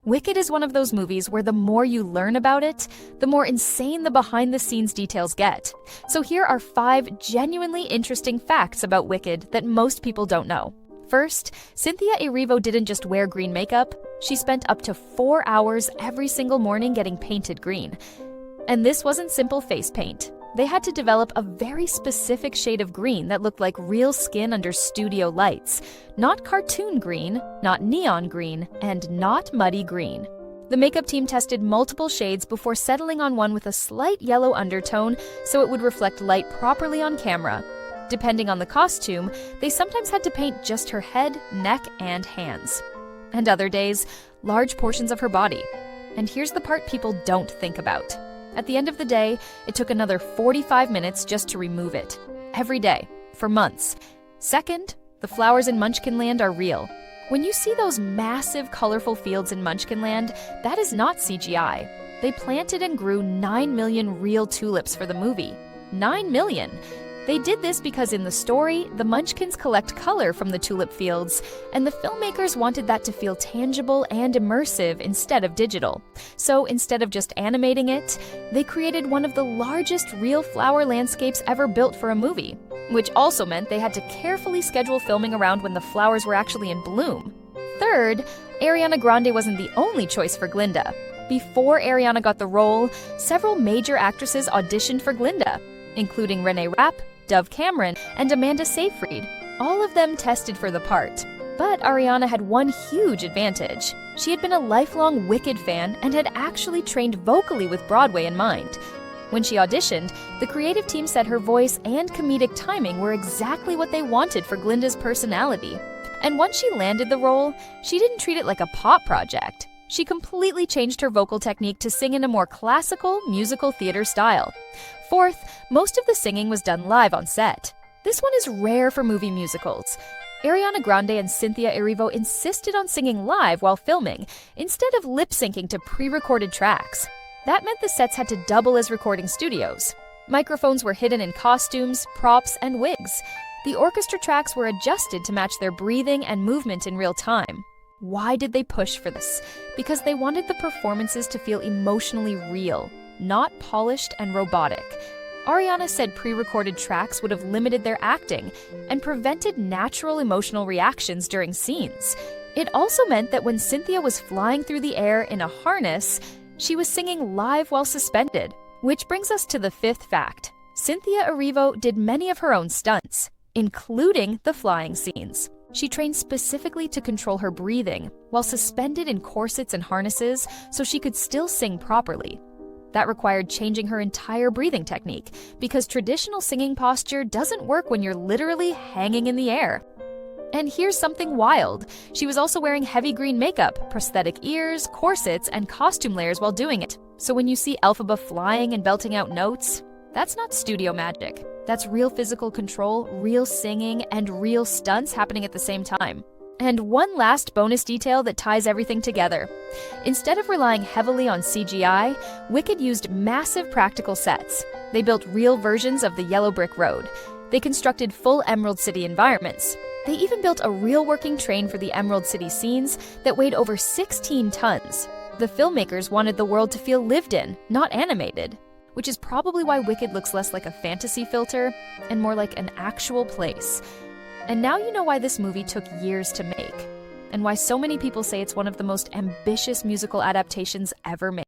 Wicked is one of those movies where the more you learn about it, the more insane the behind-the-scenes details get. So here are 5 genuinely interesting facts about Wicked that most people don't know. First, Cynthia Erivo didn't just wear green makeup, she spent up to 4 hours every single morning getting painted green. And this wasn't simple face paint. They had to develop a very specific shade of green that looked like real skin under studio lights. Not cartoon green, not neon green, and not muddy green. The makeup team tested multiple shades before settling on one with a slight yellow undertone so it would reflect light properly on camera. Depending on the costume, they sometimes had to paint just her head, neck, and hands. And other days, large portions of her body. And here's the part people don't think about. At the end of the day, it took another 45 minutes just to remove it. Every day, for months. Second, the flowers in Munchkinland are real. When you see those massive, colorful fields in Munchkinland, that is not CGI. They planted and grew 9 million real tulips for the movie. 9 million! They did this because in the story, the Munchkins collect color from the tulip fields, and the filmmakers wanted that to feel tangible and immersive instead of digital. So instead of just animating it, they created one of the largest real flower landscapes ever built for a movie, which also meant they had to carefully schedule filming around when the flowers were actually in bloom. Third, Ariana Grande wasn't the only choice for Glinda. Before Ariana got the role, several major actresses auditioned for Glinda, including Renee Rapp, Dove Cameron, and Amanda Seyfried. All of them tested for the part. But Ariana had one huge advantage. She had been a lifelong Wicked fan and had actually trained vocally with Broadway in mind. When she auditioned, the creative team said her voice and comedic timing were exactly what they wanted for Glinda's personality. And once she landed the role, she didn't treat it like a pop project. She completely changed her vocal technique to sing in a more classical, musical theater style. Fourth, most of the singing was done live on set. This one is rare for movie musicals. Ariana Grande and Cynthia Erivo insisted on singing live while filming, instead of lip-syncing to pre-recorded tracks. That meant the sets had to double as recording studios. Microphones were hidden in costumes, props, and wigs. The orchestra tracks were adjusted to match their breathing and movement in real time. Why did they push for this? Because they wanted the performances to feel emotionally real, not polished and robotic. Ariana said pre-recorded tracks would have limited their acting and prevented natural emotional reactions during scenes. It also meant that when Cynthia was flying through the air in a harness, she was singing live while suspended. Which brings us to the 5th fact. Cynthia Erivo did many of her own stunts, including the flying scenes. She trained specifically to control her breathing while suspended in corsets and harnesses so she could still sing properly. That required changing her entire breathing technique because traditional singing posture doesn't work when you're literally hanging in the air. And here's something wild. She was also wearing heavy green makeup, prosthetic ears, corsets, and costume layers while doing it. So when you see Elphaba flying and belting out notes, that's not studio magic. That's real physical control, real singing, and real stunts happening at the same time. And one last bonus detail that ties everything together. Instead of relying heavily on CGI, Wicked used massive practical sets. They built real versions of the Yellow Brick Road. They constructed full Emerald City environments. They even built a real working train for the Emerald City scenes that weighed over 16 tons. The filmmakers wanted the world to feel lived in, not animated. Which is probably why Wicked looks less like a fantasy filter and more like an actual place. And now you know why this movie took years to make, and why so many people say it's one of the most ambitious musical adaptations ever made.